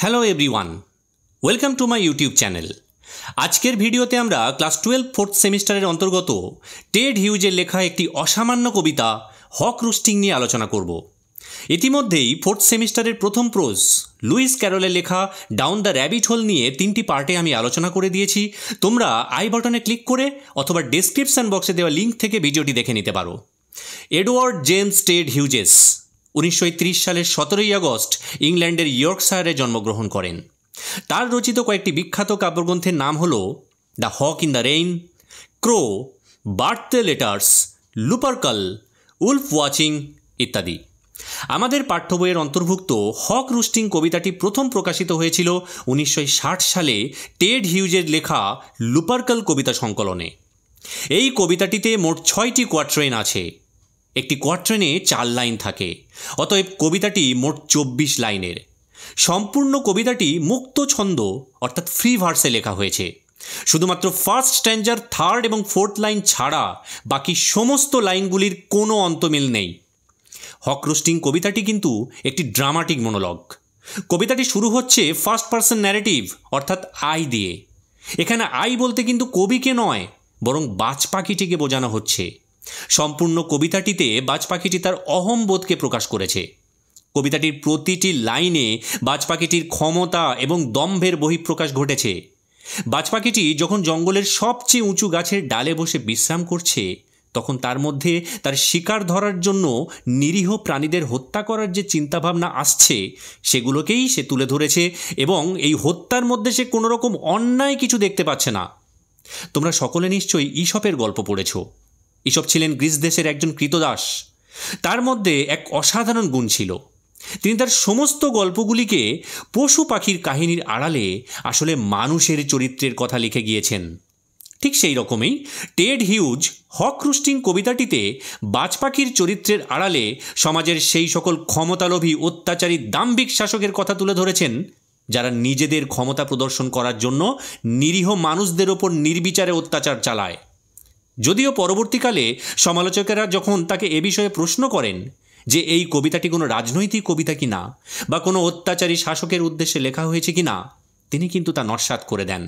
Hello everyone, welcome to my YouTube channel. আজকের ভিডিওতে আমরা ক্লাস 12 ফোর্থ সেমিস্টারের অন্তর্গত টেড হিউজের লেখা একটি অসামান্য কবিতা হক রুস্টিং নিয়ে আলোচনা করব। ইতিমধ্যেই ফোর্থ সেমিস্টারের প্রথম প্রোজ লুইস ক্যারলের লেখা ডাউন দ্য র্যাবিট হোল নিয়ে 3টি পার্টে আমি আলোচনা করে দিয়েছি। তোমরা আই বাটনে ক্লিক করে অথবা ডেসক্রিপশন বক্সে দেওয়া লিঙ্ক থেকে ভিডিওটি দেখে নিতে পারো। এডওয়ার্ড জেমস টেড হিউজেস 1930 সালের 17ই আগস্ট ইংল্যান্ডের ইয়র্কশায়ারে জন্মগ্রহণ করেন। তার রচিত কয়েকটি বিখ্যাত কাব্যগ্রন্থের নাম হল the hawk in the rain, crow, birthday letters, Lupercal, wolf watching ইত্যাদি। আমাদের পাঠ্য বইয়ের অন্তর্ভুক্ত হক রুস্টিং কবিতাটি প্রথম প্রকাশিত হয়েছিল 1960 সালে টেড হিউজের লেখা লুপারকাল কবিতা সংকলনে। এই কবিতাটিতে মোট 6টি কোয়াট্রেন আছে। একটি কোয়াট্রেনে 4 লাইন থাকে, অতএব কবিতাটি মোট 24 লাইনের। সম্পূর্ণ কবিতাটি মুক্ত ছন্দ অর্থাৎ ফ্রি ভার্সে লেখা হয়েছে। শুধুমাত্র ফার্স্ট স্ট্যাঞ্জার, থার্ড এবং ফোর্থ লাইন ছাড়া বাকি সমস্ত লাইনগুলির কোনো অন্তমিল নেই। হক রুস্টিং কবিতাটি কিন্তু একটি ড্রামাটিক মনোলগ। কবিতাটি শুরু হচ্ছে ফার্স্ট পার্সন ন্যারেটিভ অর্থাৎ আই দিয়ে। এখানে আই বলতে কিন্তু কবিকে নয়, বরং বাজ পাখিটিকে বোঝানো হচ্ছে। সম্পূর্ণ কবিতাটিতে বাজ পাখিটি তার অহংবোধকে প্রকাশ করেছে। কবিতাটির প্রতিটি লাইনে বাজ পাখিটির ক্ষমতা এবং দম্ভের বহিঃপ্রকাশ ঘটেছে। বাজ পাখিটি যখন জঙ্গলের সবচেয়ে উঁচু গাছের ডালে বসে বিশ্রাম করছে, তখন তার মধ্যে তার শিকার ধরার জন্য নিরীহ প্রাণীদের হত্যা করার যে চিন্তাভাবনা আসছে, সেগুলোকেই সে তুলে ধরেছে এবং এই হত্যার মধ্যে সে কোনো রকম অন্যায় কিছু দেখতে পাচ্ছে না। তোমরা সকলে নিশ্চয়ই ঈশপের গল্প পড়েছ। ঈশপ ছিলেন গ্রিস দেশের একজন কৃতদাস। তার মধ্যে এক অসাধারণ গুণ ছিল, তিনি তার সমস্ত গল্পগুলিকে পশু পাখির কাহিনীর আড়ালে আসলে মানুষের চরিত্রের কথা লিখে গিয়েছেন। ঠিক সেই রকমই টেড হিউজ হক রুস্টিং কবিতাটিতে বাজ পাখির চরিত্রের আড়ালে সমাজের সেই সকল ক্ষমতালোভী অত্যাচারী দাম্ভিক শাসকের কথা তুলে ধরেছেন, যারা নিজেদের ক্ষমতা প্রদর্শন করার জন্য নিরীহ মানুষদের ওপর নির্বিচারে অত্যাচার চালায়। যদিও পরবর্তীকালে সমালোচকেরা যখন তাকে এ বিষয়ে প্রশ্ন করেন যে এই কবিতাটি কোনো রাজনৈতিক কবিতা কিনা বা কোনো অত্যাচারী শাসকের উদ্দেশ্যে লেখা হয়েছে কিনা, তিনি কিন্তু তা নস্যাৎ করে দেন।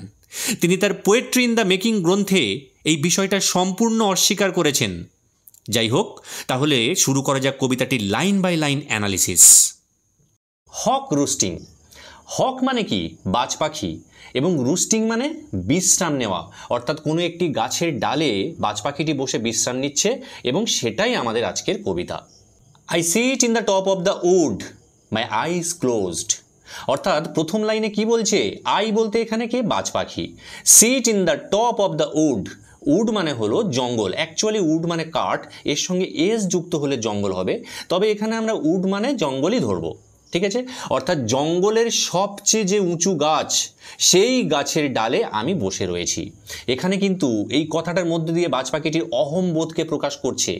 তিনি তার পোয়েট্রি ইন দ্য মেকিং গ্রন্থে এই বিষয়টা সম্পূর্ণ অস্বীকার করেছেন। যাই হোক, তাহলে শুরু করা যাক কবিতাটির line by line analysis. Hawk roosting. Hawk মানে কি? বাজ পাখি, এবং রুস্টিং মানে বিশ্রাম নেওয়া, অর্থাৎ কোনো একটি গাছের ডালে বাজ পাখিটি বসে বিশ্রাম নিচ্ছে, এবং সেটাই আমাদের আজকের কবিতা। I sit in the top of the wood, my eyes closed. অর্থাৎ প্রথম লাইনে কি বলছে? আই বলতে এখানে কে? বাজ পাখি। Sit in the top of the wood, wood মানে হলো জঙ্গল। অ্যাকচুয়ালি উড মানে কাঠ, এর সঙ্গে এস যুক্ত হলে জঙ্গল হবে, তবে এখানে আমরা উড মানে জঙ্গলই ধরবো। ঠিক আছে? অর্থাৎ জঙ্গলের সবচেয়ে যে উঁচু গাছ, সেই গাছের ডালে আমি বসে রয়েছি। এখানে কিন্তু এই কথাটার মধ্যে দিয়ে বাজ পাখিটির অহংবোধকে প্রকাশ করছে।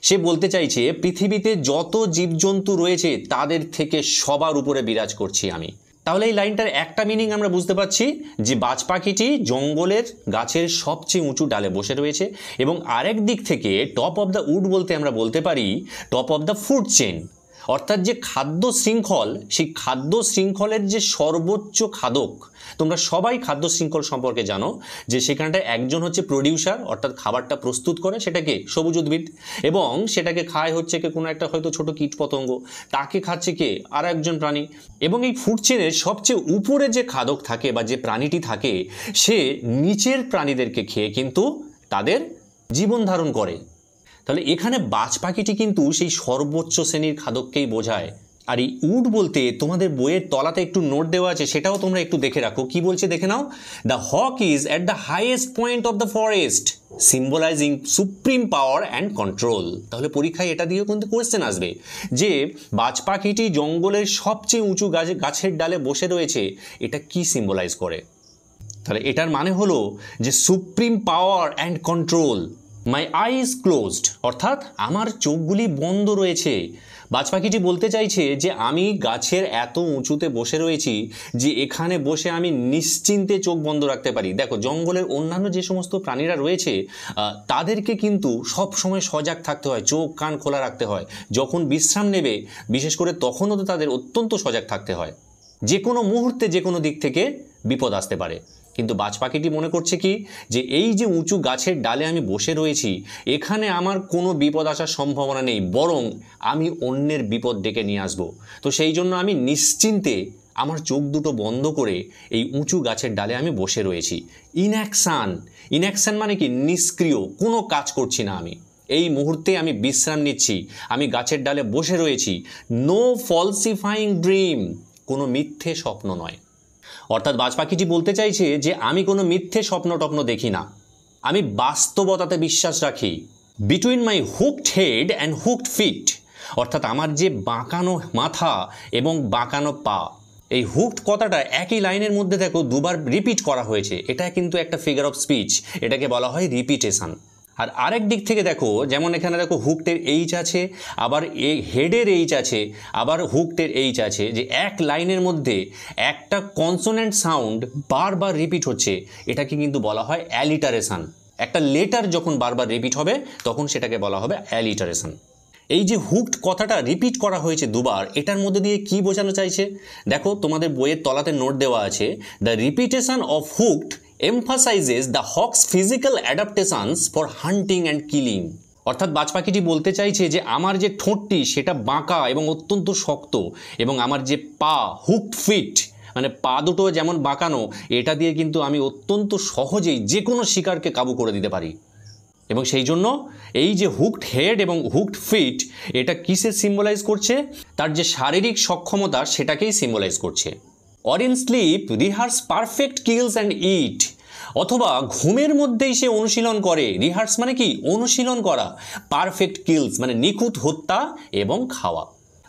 সে বলতে চাইছে পৃথিবীতে যত জীবজন্তু রয়েছে তাদের থেকে সবার উপরে বিরাজ করছি আমি। তাহলে এই লাইনটার একটা মিনিং আমরা বুঝতে পারছি যে বাজ পাখিটি জঙ্গলের গাছের সবচেয়ে উঁচু ডালে বসে রয়েছে, এবং আরেক দিক থেকে টপ অফ দ্য উড বলতে আমরা বলতে পারি top of the food chain, অর্থাৎ যে খাদ্য শৃঙ্খল, সেই খাদ্য শৃঙ্খলের যে সর্বোচ্চ খাদক। তোমরা সবাই খাদ্য শৃঙ্খল সম্পর্কে জানো যে সেখানটায় একজন হচ্ছে প্রডিউসার, অর্থাৎ খাবারটা প্রস্তুত করে সেটাকে সবুজ উদ্ভিদ, এবং সেটাকে খায় হচ্ছে কে কোনো একটা হয়তো ছোট কীট পতঙ্গ, তাকে খাচ্ছে কে আর একজন প্রাণী। এবং এই ফুড চেনের সবচেয়ে উপরে যে খাদক থাকে বা যে প্রাণীটি থাকে, সে নিচের প্রাণীদেরকে খেয়ে কিন্তু তাদের জীবন ধারণ করে। তাহলে এখানে বাজ পাখিটি কিন্তু সেই সর্বোচ্চ শ্রেণীর খাদককেই বোঝায়। আর এই উড বলতে তোমাদের বইয়ের তলাতে একটু নোট দেওয়া আছে, সেটাও তোমরা একটু দেখে রাখো। কি বলছে দেখে নাও। The hawk is at the highest point of the forest, symbolising supreme power and control. তাহলে পরীক্ষায় এটা দিয়েও কিন্তু কোয়েশ্চেন আসবে যে বাজ পাখিটি জঙ্গলের সবচেয়ে উঁচু গাছের ডালে বসে রয়েছে, এটা কি সিম্বলাইজ করে? তাহলে এটার মানে হলো যে supreme power and control. My eyes closed, অর্থাৎ আমার চোখগুলি বন্ধ রয়েছে। বাজ পাখিটি বলতে চাইছে যে আমি গাছের এত উঁচুতে বসে রয়েছি যে এখানে বসে আমি নিশ্চিন্তে চোখ বন্ধ রাখতে পারি। দেখো, জঙ্গলের অন্যান্য যে সমস্ত প্রাণীরা রয়েছে তাদেরকে কিন্তু সব সময় সজাগ থাকতে হয়, চোখ কান খোলা রাখতে হয়। যখন বিশ্রাম নেবে বিশেষ করে তখনও তো তাদের অত্যন্ত সজাগ থাকতে হয়। যে কোনো মুহূর্তে যে কোনো দিক থেকে বিপদ আসতে পারে। কিন্তু বাজ পাখিটি মনে করছে কি যে এই যে উঁচু গাছের ডালে আমি বসে রয়েছি, এখানে আমার কোনো বিপদ আসার সম্ভাবনা নেই, বরং আমি অন্যের বিপদ ডেকে নিয়ে আসবো। তো সেই জন্য আমি নিশ্চিন্তে আমার চোখ দুটো বন্ধ করে এই উঁচু গাছের ডালে আমি বসে রয়েছি। ইনঅ্যাকশান, ইনঅ্যাকশান মানে কি নিষ্ক্রিয়, কোনো কাজ করছি না আমি। এই মুহূর্তে আমি বিশ্রাম নিচ্ছি, আমি গাছের ডালে বসে রয়েছি। নো ফলসিফাইং ড্রিম, কোনো মিথ্যে স্বপ্ন নয়। অর্থাৎ বাজ পাখিটি বলতে চাইছে যে আমি কোনো মিথ্যে স্বপ্ন টপ্ন দেখি না, আমি বাস্তবতাতে বিশ্বাস রাখি। Between my hooked head and hooked feet, অর্থাৎ আমার যে বাঁকানো মাথা এবং বাঁকানো পা, এই হুকড কথাটা একই লাইনের মধ্যে দেখো দুবার রিপিট করা হয়েছে। এটা কিন্তু একটা ফিগার অফ স্পিচ, এটাকে বলা হয় রিপিটেশন। আর আরেক দিক থেকে দেখো, যেমন এখানে দেখো হুকটের এইচ আছে, আবার হেডের এইচ আছে, আবার হুকটের এইচ আছে, যে এক লাইনের মধ্যে একটা কনসোনেন্ট সাউন্ড বারবার রিপিট হচ্ছে, এটাকে কিন্তু বলা হয় অ্যালিটারেশন। একটা লেটার যখন বারবার রিপিট হবে তখন সেটাকে বলা হবে অ্যালিটারেশন। এই যে হুকড কথাটা রিপিট করা হয়েছে দুবার, এটার মধ্যে দিয়ে কি বোঝানো চাইছে দেখো, তোমাদের বইয়ের তলাতে নোট দেওয়া আছে, the repetition of hooked emphasizes the hawk's physical adaptations for hunting and killing। অর্থাৎ বাজ পাখিটি বলতে চাইছে যে আমার যে ঠোঁটটি সেটা বাঁকা এবং অত্যন্ত শক্ত, এবং আমার যে পা হুকড ফিট মানে পা দুটো যেমন বাঁকানো, এটা দিয়ে কিন্তু আমি অত্যন্ত সহজেই যে কোনো শিকারকে কাবু করে দিতে পারি। এবং সেই জন্য এই যে হুকড হেড এবং হুকড ফিট, এটা কিসে সিম্বলাইজ করছে? তার যে শারীরিক সক্ষমতা সেটাকেই সিম্বলাইজ করছে। Or in sleep rehearse perfect kills and eat, অথবা ঘুমের মধ্যেই সে অনুশীলন করে। রিহার্স মানে কি? অনুশীলন করা। পারফেক্ট কিলস মানে নিখুঁত হত্যা এবং খাওয়া।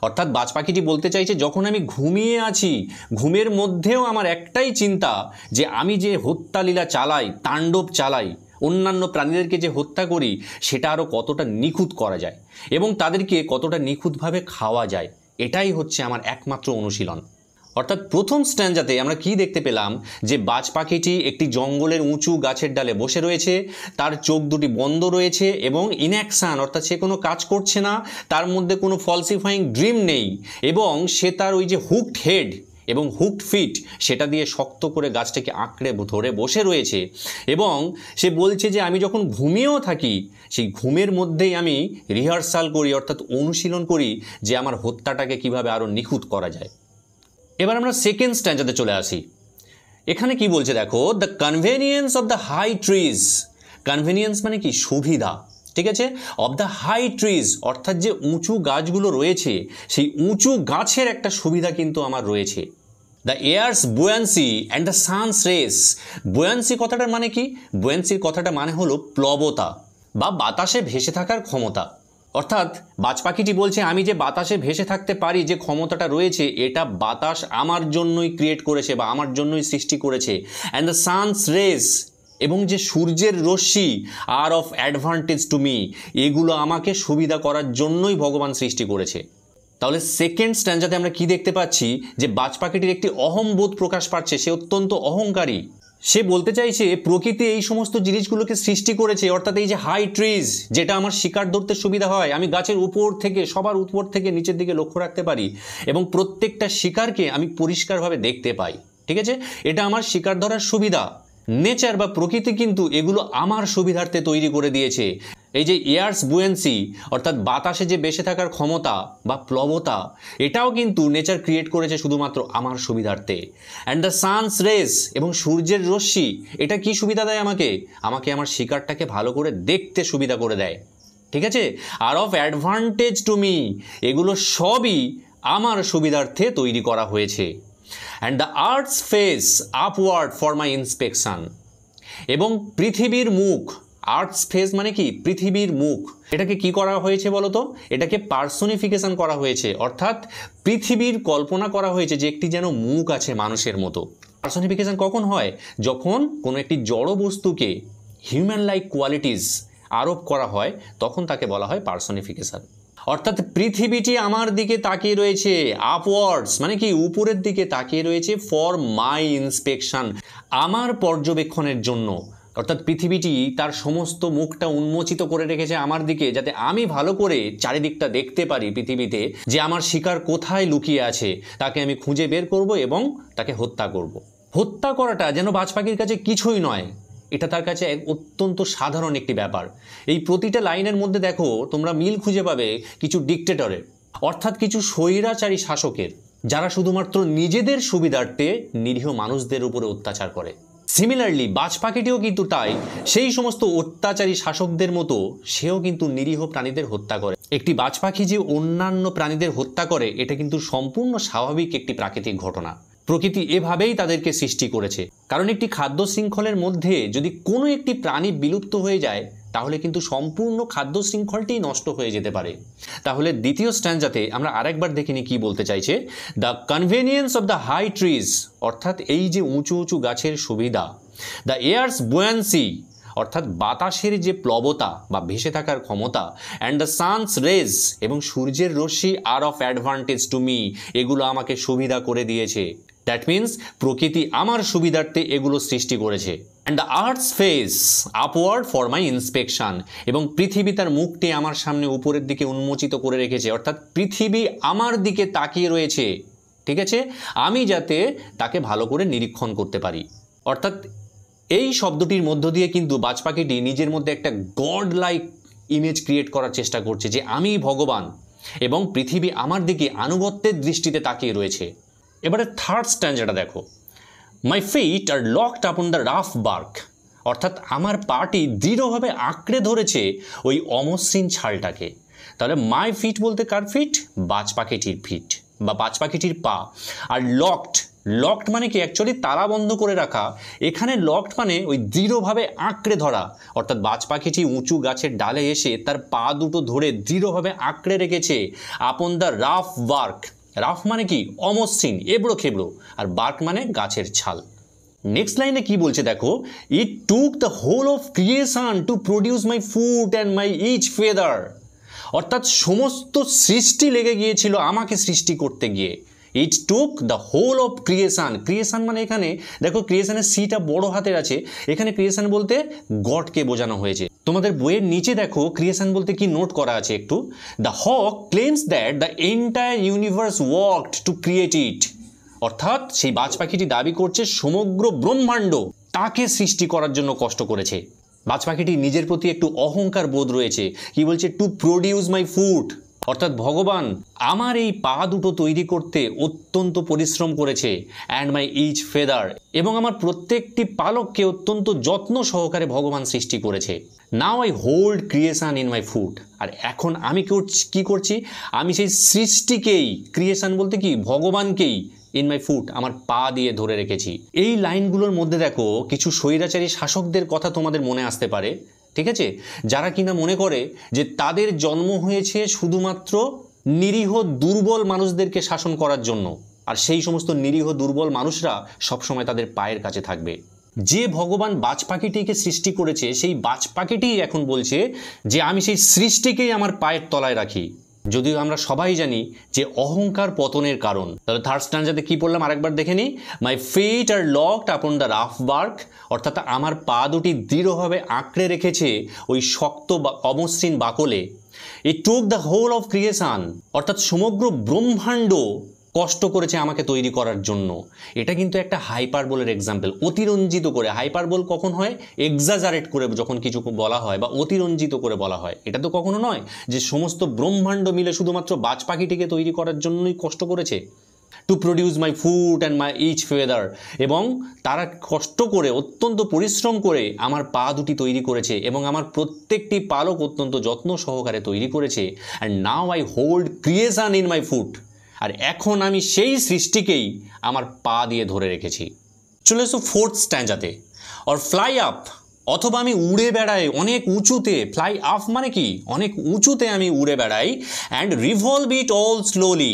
অর্থাৎ বাজ পাখিটি বলতে চাইছে যখন আমি ঘুমিয়ে আছি, ঘুমের মধ্যেও আমার একটাই চিন্তা যে আমি যে হত্যালীলা চালাই, তাণ্ডব চালাই, অন্যান্য প্রাণীদেরকে যে হত্যা করি, সেটা আরও কতটা নিখুঁত করা যায় এবং তাদেরকে কতটা নিখুঁতভাবে খাওয়া যায়, এটাই হচ্ছে আমার একমাত্র অনুশীলন। অর্থাৎ প্রথম স্ট্যাঞ্জাতে আমরা কি দেখতে পেলাম যে বাজ পাখিটি একটি জঙ্গলের উঁচু গাছের ডালে বসে রয়েছে, তার চোখ দুটি বন্ধ রয়েছে এবং ইনঅ্যাকশান, অর্থাৎ সে কোনো কাজ করছে না, তার মধ্যে কোনো ফলসিফাইং ড্রিম নেই, এবং সে তার ওই যে হুকড হেড এবং হুকড ফিট সেটা দিয়ে শক্ত করে গাছটাকে আঁকড়ে ধরে বসে রয়েছে। এবং সে বলছে যে আমি যখন ঘুমিয়েও থাকি, সেই ঘুমের মধ্যেই আমি রিহার্সাল করি, অর্থাৎ অনুশীলন করি যে আমার হত্যাটাকে কিভাবে আরও নিখুঁত করা যায়। এবার আমরা সেকেন্ড স্ট্যাঞ্জাতে চলে আসি। এখানে কি বলছে দেখো, the convenience of the high trees. Convenience মানে কি? সুবিধা, ঠিক আছে। অফ দ্য হাই ট্রিজ অর্থাৎ যে উঁচু গাছগুলো রয়েছে, সেই উঁচু গাছের একটা সুবিধা কিন্তু আমার রয়েছে। The air's buoyancy and the sun's ray. Buoyancy কথাটার মানে কি? বুয়ান্সির কথাটা মানে হলো প্লবতা বা বাতাসে ভেসে থাকার ক্ষমতা। অর্থাৎ বাজ পাখিটি বলছে আমি যে বাতাসে ভেসে থাকতে পারি, যে ক্ষমতাটা রয়েছে, এটা বাতাস আমার জন্যই ক্রিয়েট করেছে বা আমার জন্যই সৃষ্টি করেছে। অ্যান্ড দ্য সানস রেস, এবং যে সূর্যের রশ্মি আর অফ অ্যাডভান্টেজ টু মি, এগুলো আমাকে সুবিধা করার জন্যই ভগবান সৃষ্টি করেছে। তাহলে সেকেন্ড স্ট্যাঞ্জাতে আমরা কি দেখতে পাচ্ছি যে বাজ পাখিটির একটি অহংবোধ প্রকাশ পাচ্ছে, সে অত্যন্ত অহংকারী। সে বলতে চাইছে প্রকৃতি এই সমস্ত জিনিসগুলোকে সৃষ্টি করেছে, অর্থাৎ এই যে হাই ট্রিজ, যেটা আমার শিকার ধরতে সুবিধা হয়, আমি গাছের উপর থেকে, সবার উপর থেকে নিচের দিকে লক্ষ্য রাখতে পারি এবং প্রত্যেকটা শিকারকে আমি পরিষ্কারভাবে দেখতে পাই, ঠিক আছে, এটা আমার শিকার ধরার সুবিধা। নেচার বা প্রকৃতি কিন্তু এগুলো আমার সুবিধার্থে তৈরি করে দিয়েছে। এই যে এয়ার্স বুয়েন্সি অর্থাৎ বাতাসে যে বেঁচে থাকার ক্ষমতা বা প্লবতা, এটাও কিন্তু নেচার ক্রিয়েট করেছে শুধুমাত্র আমার সুবিধার্থে। অ্যান্ড দ্য সানস রেস, এবং সূর্যের রশ্মি, এটা কি সুবিধা দেয় আমাকে? আমাকে আমার শিকারটাকে ভালো করে দেখতে সুবিধা করে দেয়, ঠিক আছে। আর অফ অ্যাডভান্টেজ টু মি, এগুলো সবই আমার সুবিধার্থে তৈরি করা হয়েছে। And the earths face upward for my inspection, এবং পৃথিবীর মুখ, আর্থস ফেস মানে কি? পৃথিবীর মুখ। এটাকে কি করা হয়েছে বলো তো? এটাকে পার্সোনিফিকেশন করা হয়েছে, অর্থাৎ পৃথিবীর কল্পনা করা হয়েছে যে একটি যেন মুখ আছে মানুষের মতো। পার্সোনিফিকেশন কখন হয়? যখন কোনো একটি জড় বস্তুকে হিউম্যান লাইক কোয়ালিটিস আরোপ করা হয়, তখন তাকে বলা হয় পার্সোনিফিকেশন। অর্থাৎ পৃথিবীটি আমার দিকে তাকিয়ে রয়েছে, আপওয়ার্ডস মানে কি? উপরের দিকে তাকিয়ে রয়েছে, ফর মাই ইন্সপেকশন, আমার পর্যবেক্ষণের জন্য, অর্থাৎ পৃথিবীটি তার সমস্ত মুখটা উন্মোচিত করে রেখেছে আমার দিকে, যাতে আমি ভালো করে চারিদিকটা দেখতে পারি পৃথিবীতে যে আমার শিকার কোথায় লুকিয়ে আছে, তাকে আমি খুঁজে বের করব এবং তাকে হত্যা করব। হত্যা করাটা যেন বাজ পাখির কাছে কিছুই নয়, এটা তার কাছে অত্যন্ত সাধারণ একটি ব্যাপার। এই প্রতিটা লাইনের মধ্যে দেখো তোমরা মিল খুঁজে পাবে কিছু ডিক্টেটরের, অর্থাৎ কিছু স্বৈরাচারী শাসকের, যারা শুধুমাত্র নিজেদের সুবিধার্থে নিরীহ মানুষদের উপরে অত্যাচার করে। সিমিলারলি বাজ পাখিটিও কিন্তু তাই সেই সমস্ত অত্যাচারী শাসকদের মতো সেও কিন্তু নিরীহ প্রাণীদের হত্যা করে। একটি বাজ পাখি যে অন্যান্য প্রাণীদের হত্যা করে, এটা কিন্তু সম্পূর্ণ স্বাভাবিক একটি প্রাকৃতিক ঘটনা। প্রকৃতি এভাবেই তাদেরকে সৃষ্টি করেছে, কারণ একটি খাদ্য শৃঙ্খলের মধ্যে যদি কোনো একটি প্রাণী বিলুপ্ত হয়ে যায়, তাহলে কিন্তু সম্পূর্ণ খাদ্য শৃঙ্খলটি নষ্ট হয়ে যেতে পারে। তাহলে দ্বিতীয় স্ট্যান্জাতে আমরা আরেকবার দেখিনি কি বলতে চাইছে, the convenience of the high trees, অর্থাৎ এই যে উঁচু উঁচু গাছের সুবিধা, দ্য এয়ার্স বুয়ান্সি, অর্থাৎ বাতাসের যে প্লবতা বা ভেসে থাকার ক্ষমতা, অ্যান্ড দ্য সানস রেজ, এবং সূর্যের রশ্মি আর অফ অ্যাডভান্টেজ টু মি, এগুলো আমাকে সুবিধা করে দিয়েছে। দ্যাট মিন্স প্রকৃতি আমার সুবিধার্থে এগুলো সৃষ্টি করেছে। And the earths face upward for my inspection, এবং পৃথিবী তার মুখটি আমার সামনে উপরের দিকে উন্মোচিত করে রেখেছে, অর্থাৎ পৃথিবী আমার দিকে তাকিয়ে রয়েছে, ঠিক আছে, আমি যাতে তাকে ভালো করে নিরীক্ষণ করতে পারি। অর্থাৎ এই শব্দটির মধ্য দিয়ে কিন্তু বাজ পাখিটি নিজের মধ্যে একটা গড লাইক ইমেজ ক্রিয়েট করার চেষ্টা করছে যে আমি ভগবান এবং পৃথিবী আমার দিকে আনুগত্যের দৃষ্টিতে তাকিয়ে রয়েছে। এবারে থার্ড স্ট্যান্জাটা দেখো, my feet are locked upon the rough bark, অর্থাৎ আমার পাটি দৃঢ়ভাবে আঁকড়ে ধরেছে ওই অমসৃণ ছালটাকে। তাহলে মাই ফিট বলতে কার ফিট? বাজ পাখিটির ফিট বা বাজ পাখিটির পা। আর লকড, লকড মানে কি অ্যাকচুয়ালি তালা বন্ধ করে রাখা, এখানে লকড মানে ওই দৃঢ়ভাবে আঁকড়ে ধরা, অর্থাৎ বাজ পাখিটি উঁচু গাছের ডালে এসে তার পা দুটো ধরে দৃঢ়ভাবে আঁকড়ে রেখেছে আপন দ্য রাফ বার্ক। রাফ মানে কি অমসৃণ, এবড়ো খেবড়ো, আর বার্ক মানে গাছের ছাল। নেক্সট লাইনে কি বলছে দেখো, it took the whole of creation to produce my food and my each feather, অর্থাৎ সমস্ত সৃষ্টি লেগে গিয়েছিল আমাকে সৃষ্টি করতে গিয়ে। It took the whole of creation, creation মানে এখানে দেখো ক্রিয়েশনের সিটা বড় হাতের আছে, এখানে ক্রিয়েশন বলতে গডকে বোঝানো হয়েছে। তোমাদের বইয়ের নিচে দেখো ক্রিয়েশন বলতে কি নোট করা আছে একটু, the hawk claims that the entire universe worked to create it, অর্থাৎ সেই বাজ পাখিটি দাবি করছে সমগ্র ব্রহ্মাণ্ড তাকে সৃষ্টি করার জন্য কষ্ট করেছে। বাজ পাখিটি নিজের প্রতি একটু অহংকার বোধ রয়েছে, কি বলছে, টু প্রডিউস মাই ফুড, অর্থাৎ ভগবান আমার এই পা দুটো তৈরি করতে অত্যন্ত পরিশ্রম করেছে, অ্যান্ড মাই ইচ ফেদার, এবং আমার প্রত্যেকটি পালককে অত্যন্ত যত্ন সহকারে ভগবান সৃষ্টি করেছে। Now I hold creation in my foot, আর এখন আমি কি করছি, আমি সেই সৃষ্টিকেই, ক্রিয়েশন বলতে কি ভগবানকেই, ইন মাই ফুট আমার পা দিয়ে ধরে রেখেছি। এই লাইনগুলোর মধ্যে দেখো কিছু স্বৈরাচারী শাসকদের কথা তোমাদের মনে আসতে পারে, ঠিক আছে, যারা কিনা মনে করে যে তাদের জন্ম হয়েছে শুধুমাত্র নিরীহ দুর্বল মানুষদেরকে শাসন করার জন্য, আর সেই সমস্ত নিরীহ দুর্বল মানুষরা সবসময় তাদের পায়ের কাছে থাকবে। যে ভগবান বাজ পাখিটিকে সৃষ্টি করেছে সেই বাজ পাখিটি এখন বলছে যে আমি সেই সৃষ্টিকেই আমার পায়ের তলায় রাখি, যদিও আমরা সবাই জানি যে অহংকার পতনের কারণ। তাহলে থার্ড স্ট্যান্জাতে কি পড়লাম আরেকবার দেখে নিই, my feet are locked upon the rough bark, অর্থাৎ আমার পা দুটি দৃঢ়ভাবে আঁকড়ে রেখেছে ওই শক্ত বা অমসৃণ বাকলে। It took the whole of creation, অর্থাৎ সমগ্র ব্রহ্মাণ্ড কষ্ট করেছে আমাকে তৈরি করার জন্য। এটা কিন্তু একটা হাইপারবোলের এক্সাম্পল, অতিরঞ্জিত করে। হাইপারবোল কখন হয়? এক্সাজারেট করে যখন কিছু বলা হয় বা অতিরঞ্জিত করে বলা হয়। এটা তো কখনো নয় যে সমস্ত ব্রহ্মাণ্ড মিলে শুধুমাত্র বাজ পাখিটিকে তৈরি করার জন্যই কষ্ট করেছে। To produce my food and my each feather, এবং তারা কষ্ট করে অত্যন্ত পরিশ্রম করে আমার পা দুটি তৈরি করেছে এবং আমার প্রত্যেকটি পালক অত্যন্ত যত্ন সহকারে তৈরি করেছে। And now I hold creation in my foot, আর এখন আমি সেই সৃষ্টিকেই আমার পা দিয়ে ধরে রেখেছি। চলে এসো ফোর্থ স্ট্যান্জাতে, অর ফ্লাই আপ, অথবা আমি উড়ে বেড়াই অনেক উঁচুতে। ফ্লাই আপ মানে কি অনেক উঁচুতে আমি উড়ে বেড়াই। And revolve it all slowly,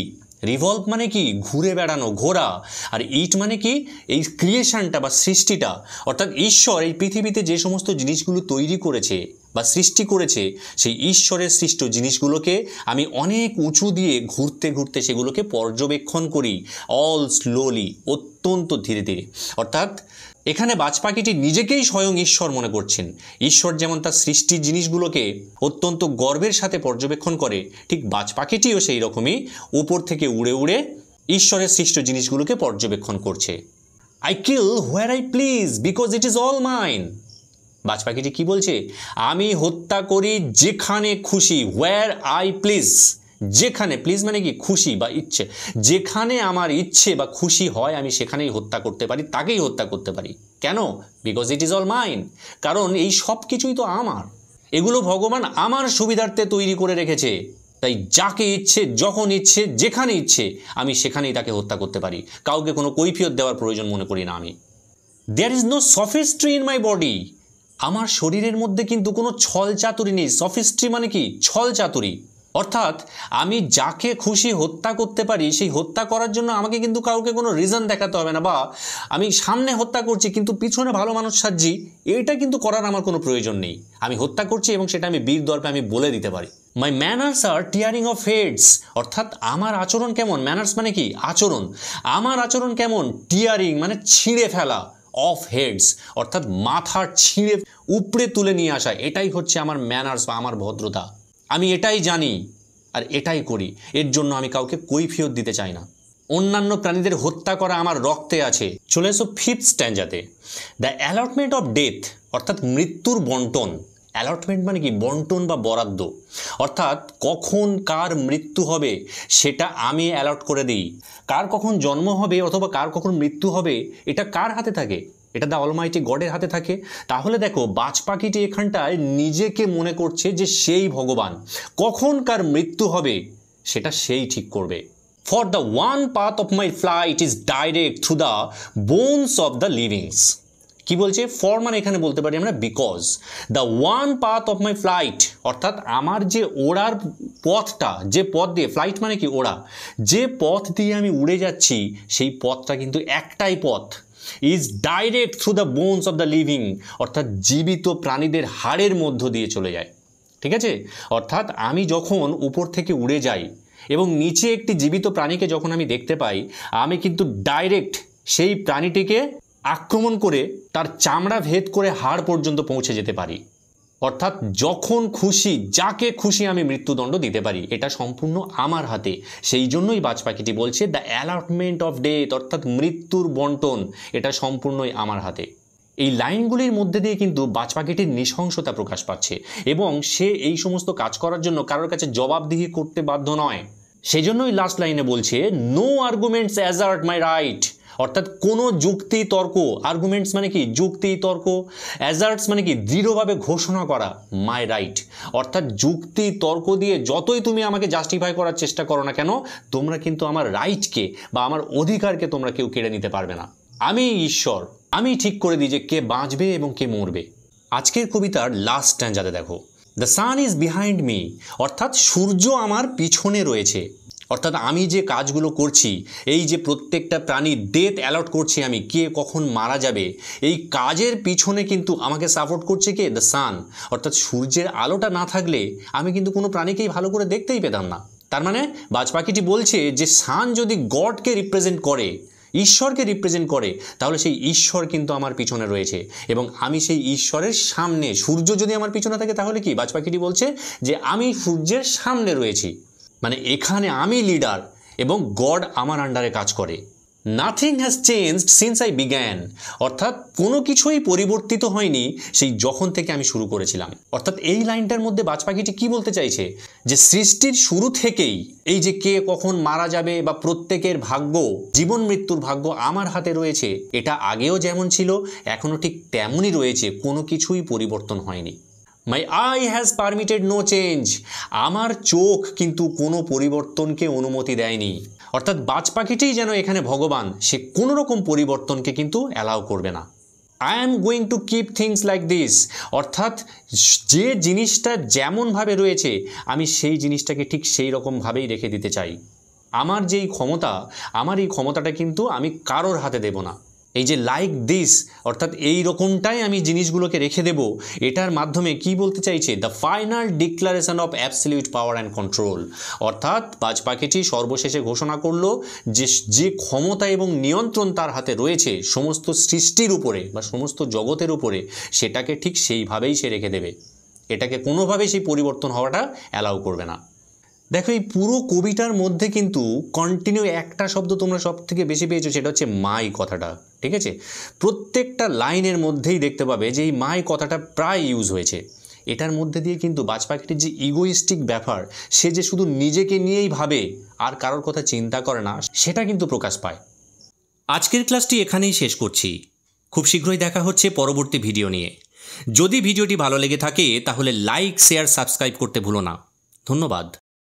revolve মানে কি ঘুরে বেড়ানো, ঘোরা। আর ইট মানে কি এই ক্রিয়েশনটা বা সৃষ্টিটা, অর্থাৎ ঈশ্বর এই পৃথিবীতে যে সমস্ত জিনিসগুলো তৈরি করেছে বা সৃষ্টি করেছে সেই ঈশ্বরের সৃষ্ট জিনিসগুলোকে আমি অনেক উঁচু দিয়ে ঘুরতে ঘুরতে সেগুলোকে পর্যবেক্ষণ করি, অল স্লোলি, অত্যন্ত ধীরে ধীরে। অর্থাৎ এখানে বাজ পাখিটি নিজেকেই স্বয়ং ঈশ্বর মনে করছেন। ঈশ্বর যেমন তার সৃষ্টির জিনিসগুলোকে অত্যন্ত গর্বের সাথে পর্যবেক্ষণ করে, ঠিক বাজ পাখিটিও সেই রকমই উপর থেকে উড়ে উড়ে ঈশ্বরের সৃষ্ট জিনিসগুলোকে পর্যবেক্ষণ করছে। I kill where I please because it is all mine. বাজ পাখিটি কি বলছে? আমি হত্যা করি যেখানে খুশি, হোয়ার আই প্লিজ। যেখানে, প্লিজ মানে কি? খুশি বা ইচ্ছে। যেখানে আমার ইচ্ছে বা খুশি হয় আমি সেখানেই হত্যা করতে পারি, তাকেই হত্যা করতে পারি। কেন? Because it is all mine. কারণ এই সব কিছুই তো আমার, এগুলো ভগবান আমার সুবিধার্থে তৈরি করে রেখেছে। তাই যাকে ইচ্ছে, যখন ইচ্ছে, যেখানে ইচ্ছে আমি সেখানেই তাকে হত্যা করতে পারি। কাউকে কোনো কৈফিয়ত দেওয়ার প্রয়োজন মনে করি না আমি। There is no sophistry in my body. আমার শরীরের মধ্যে কিন্তু কোনো ছল চাতুরি নেই। সফিস্ট্রি মানে কি? ছল চাতুরি। অর্থাৎ আমি যাকে খুশি হত্যা করতে পারি, সেই হত্যা করার জন্য আমাকে কিন্তু কাউকে কোনো রিজন দেখাতে হবে না, বা আমি সামনে হত্যা করছি কিন্তু পিছনে ভালো মানুষ সাজছি, এটা কিন্তু করার আমার কোনো প্রয়োজন নেই। আমি হত্যা করছি এবং সেটা আমি বীর দর্পে আমি বলে দিতে পারি। My manners are tearing off heads. অর্থাৎ আমার আচরণ কেমন? ম্যানার্স মানে কি? আচরণ। আমার আচরণ কেমন? টিয়ারিং মানে ছিঁড়ে ফেলা, অফ হেডস অর্থাৎ মাথার ছিঁড়ে উপড়ে তুলে নিয়ে আসা। এটাই হচ্ছে আমার ম্যানার্স বা আমার ভদ্রতা। আমি এটাই জানি আর এটাই করি। এর জন্য আমি কাউকে কৈফিয়ত দিতে চাই না। অন্যান্য প্রাণীদের হত্যা করা আমার রক্তে আছে। চলে এসো ফিফথ স্ট্যাঞ্জাতে। দ্য অ্যালটমেন্ট অফ ডেথ অর্থাৎ মৃত্যুর বন্টন। অ্যালটমেন্ট মানে কি? বন্টন বা বরাদ্দ। অর্থাৎ কখন কার মৃত্যু হবে সেটা আমি অ্যালট করে দিই। কার কখন জন্ম হবে অথবা কার কখন মৃত্যু হবে এটা কার হাতে থাকে? এটা দ্য অলমাইটি গডের হাতে থাকে। তাহলে দেখো বাজ পাখিটি এখানটায় নিজেকে মনে করছে যে সেই ভগবান। কখন কার মৃত্যু হবে সেটা সেই ঠিক করবে। For the one path of my flight is direct through the bones of the livings. কি বলছে? ফর মানে এখানে বলতে পারি আমরা because. The one path of my flight অর্থাৎ আমার যে ওড়ার পথটা, যে পথ দিয়ে, ফ্লাইট মানে কি? ওড়া। যে পথ দিয়ে আমি উড়ে যাচ্ছি সেই পথটা কিন্তু একটাই পথ। Is direct through the bones of the living অর্থাৎ জীবিত প্রাণীদের হাড়ের মধ্য দিয়ে চলে যায়। ঠিক আছে? অর্থাৎ আমি যখন উপর থেকে উড়ে যাই এবং নিচে একটি জীবিত প্রাণীকে যখন আমি দেখতে পাই, আমি কিন্তু ডাইরেক্ট সেই প্রাণীটিকে আক্রমণ করে তার চামড়া ভেদ করে হাড় পর্যন্ত পৌঁছে যেতে পারি। অর্থাৎ যখন খুশি যাকে খুশি আমি মৃত্যুদণ্ড দিতে পারি। এটা সম্পূর্ণ আমার হাতে। সেই জন্যই বাজ পাখিটি বলছে দ্য অ্যালটমেন্ট অফ ডেথ অর্থাৎ মৃত্যুর বন্টন এটা সম্পূর্ণই আমার হাতে। এই লাইনগুলির মধ্যে দিয়ে কিন্তু বাজ পাখিটির নৃশংসতা প্রকাশ পাচ্ছে এবং সে এই সমস্ত কাজ করার জন্য কারোর কাছে জবাবদিহি করতে বাধ্য নয়। সেজন্যই লাস্ট লাইনে বলছে নো আর্গুমেন্টস অ্যাজার্ট মাই রাইট অর্থাৎ কোনো যুক্তি তর্ক। আর্গুমেন্টস মানে কি? যুক্তি তর্ক। অ্যাজার্টস মানে কি? দৃঢ়ভাবে ঘোষণা করা মাই রাইট অর্থাৎ যুক্তি তর্ক দিয়ে যতই তুমি আমাকে জাস্টিফাই করার চেষ্টা করো না কেন, তোমরা কিন্তু আমার রাইটকে বা আমার অধিকারকে তোমরা কেউ কেড়ে নিতে পারবে না। আমি ঈশ্বর, আমি ঠিক করে দিই যে কে বাঁচবে এবং কে মরবে। আজকের কবিতার লাস্ট স্ট্যাঞ্জাতে দেখো, the sun is behind me অর্থাৎ সূর্য আমার পিছনে রয়েছে। অর্থাৎ আমি যে কাজগুলো করছি, এই যে প্রত্যেকটা প্রাণীর ডেথ অ্যালট করছি আমি, কে কখন মারা যাবে, এই কাজের পিছনে কিন্তু আমাকে সাপোর্ট করছে কে? দ্য সান অর্থাৎ সূর্যের আলোটা না থাকলে আমি কিন্তু কোনো প্রাণীকেই ভালো করে দেখতেই পেতাম না। তার মানে বাজ পাখিটি বলছে যে সান যদি গডকে রিপ্রেজেন্ট করে, ঈশ্বরকে রিপ্রেজেন্ট করে, তাহলে সেই ঈশ্বর কিন্তু আমার পিছনে রয়েছে এবং আমি সেই ঈশ্বরের সামনে। সূর্য যদি আমার পিছনে থাকে তাহলে কি? বাজ পাখিটি বলছে যে আমি সূর্যের সামনে রয়েছি, মানে এখানে আমি লিডার এবং গড আমার আন্ডারে কাজ করে। Nothing has changed since I began অর্থাৎ কোনো কিছুই পরিবর্তিত হয়নি সেই যখন থেকে আমি শুরু করেছিলাম। অর্থাৎ এই লাইনটার মধ্যে বাজ পাখিটি কি বলতে চাইছে? যে সৃষ্টির শুরু থেকেই এই যে কে কখন মারা যাবে বা প্রত্যেকের ভাগ্য, জীবন মৃত্যুর ভাগ্য আমার হাতে রয়েছে। এটা আগেও যেমন ছিল এখনও ঠিক তেমনই রয়েছে, কোনো কিছুই পরিবর্তন হয়নি। My eye has permitted no change আমার চোখ কিন্তু কোনো পরিবর্তনকে অনুমতি দেয়নি। অর্থাৎ বাজ পাখিটিই যেন এখানে ভগবান, সে কোনো রকম পরিবর্তনকে কিন্তু অ্যালাউ করবে না। I am going to keep things like this অর্থাৎ যে জিনিসটা যেমনভাবে রয়েছে আমি সেই জিনিসটাকে ঠিক সেই রকমভাবেই রেখে দিতে চাই। আমার যেই ক্ষমতা, আমার এই ক্ষমতাটা কিন্তু আমি কারোর হাতে দেব না। এই যে লাইক দিস, অর্থাৎ এই রকমটাই আমি জিনিসগুলোকে রেখে দেব, এটার মাধ্যমে কি বলতে চাইছে, the final declaration of absolute power and control. অর্থাৎ বাজ পাখিটি সর্বশেষে ঘোষণা করলো যে ক্ষমতা এবং নিয়ন্ত্রণ তার হাতে রয়েছে সমস্ত সৃষ্টির উপরে বা সমস্ত জগতের উপরে, সেটাকে ঠিক সেইভাবেই সে রেখে দেবে। এটাকে কোনোভাবেই সেই পরিবর্তন হওয়াটা অ্যালাউ করবে না। দেখো, এই পুরো কবিতার মধ্যে কিন্তু কন্টিনিউ একটা শব্দ তোমরা সব থেকে বেশি পেয়েছো, সেটা হচ্ছে মাই কথাটা। ঠিক আছে, প্রত্যেকটা লাইনের মধ্যেই দেখতে পাবে যে এই মাই কথাটা প্রায় ইউজ হয়েছে। এটার মধ্যে দিয়ে কিন্তু বাজ পাখিটির যে ইগোইস্টিক ব্যাপার, সে যে শুধু নিজেকে নিয়েই ভাবে আর কারোর কথা চিন্তা করে না, সেটা কিন্তু প্রকাশ পায়। আজকের ক্লাসটি এখানেই শেষ করছি। খুব শীঘ্রই দেখা হচ্ছে পরবর্তী ভিডিও নিয়ে। যদি ভিডিওটি ভালো লেগে থাকে তাহলে লাইক, শেয়ার, সাবস্ক্রাইব করতে ভুলো না। ধন্যবাদ।